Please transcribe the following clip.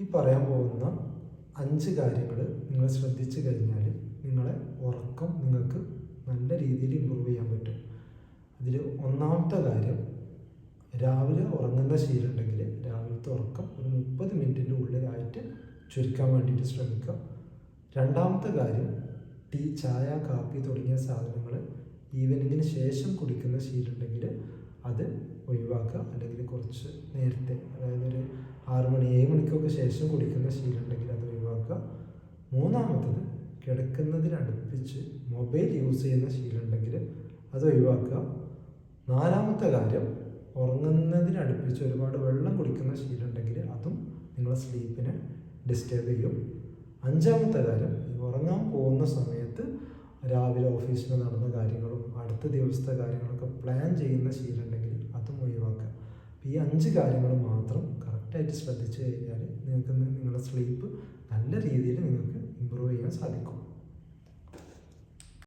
ഈ പറയാൻ പോകുന്ന 5 കാര്യങ്ങൾ നിങ്ങൾ ശ്രദ്ധിച്ചു കഴിഞ്ഞാൽ നിങ്ങളെ ഉറക്കം നിങ്ങൾക്ക് നല്ല രീതിയിൽ ഇമ്പ്രൂവ് ചെയ്യാൻ പറ്റും. അതിൽ ഒന്നാമത്തെ കാര്യം, രാവിലെ ഉറങ്ങുന്ന ശീലമുണ്ടെങ്കിൽ രാവിലത്തെ ഉറക്കം ഒരു 30 മിനിറ്റിൻ്റെ ഉള്ളിലായിട്ട് ചുരുക്കാൻ വേണ്ടിയിട്ട് ശ്രമിക്കുക. രണ്ടാമത്തെ കാര്യം, ടീ, ചായ, കാപ്പി തുടങ്ങിയ സാധനങ്ങൾ ഈവനിങ്ങിന് ശേഷം കുടിക്കുന്ന ശീലമുണ്ടെങ്കിൽ അത് ഒഴിവാക്കുക, അല്ലെങ്കിൽ കുറച്ച് നേരത്തെ, അതായത് ഒരു 6 മണി 7 മണിക്കൊക്കെ ശേഷം കുടിക്കുന്ന ശീലമുണ്ടെങ്കിൽ അത് ഒഴിവാക്കുക. മൂന്നാമത്തത്, കിടക്കുന്നതിനടുപ്പിച്ച് മൊബൈൽ യൂസ് ചെയ്യുന്ന ശീലമുണ്ടെങ്കിൽ അത് ഒഴിവാക്കുക. നാലാമത്തെ കാര്യം, ഉറങ്ങുന്നതിനടുപ്പിച്ച് ഒരുപാട് വെള്ളം കുടിക്കുന്ന ശീലമുണ്ടെങ്കിൽ അതും നിങ്ങളെ സ്ലീപ്പിനെ ഡിസ്റ്റർബ് ചെയ്യും. അഞ്ചാമത്തെ കാര്യം, ഉറങ്ങാൻ പോകുന്ന സമയത്ത് രാവിലെ ഓഫീസിൽ നടന്ന കാര്യങ്ങളും അടുത്ത ദിവസത്തെ കാര്യങ്ങളൊക്കെ പ്ലാൻ ചെയ്യുന്ന ശീലമുണ്ടെങ്കിൽ അതും ഒഴിവാക്കുക. ഈ 5 കാര്യങ്ങൾ മാത്രം കറക്റ്റായിട്ട് ശ്രദ്ധിച്ചു കഴിഞ്ഞാൽ നിങ്ങൾക്ക് നിങ്ങളുടെ സ്ലീപ്പ് നല്ല രീതിയിൽ നിങ്ങൾക്ക് ഇമ്പ്രൂവ് ചെയ്യാൻ സാധിക്കും.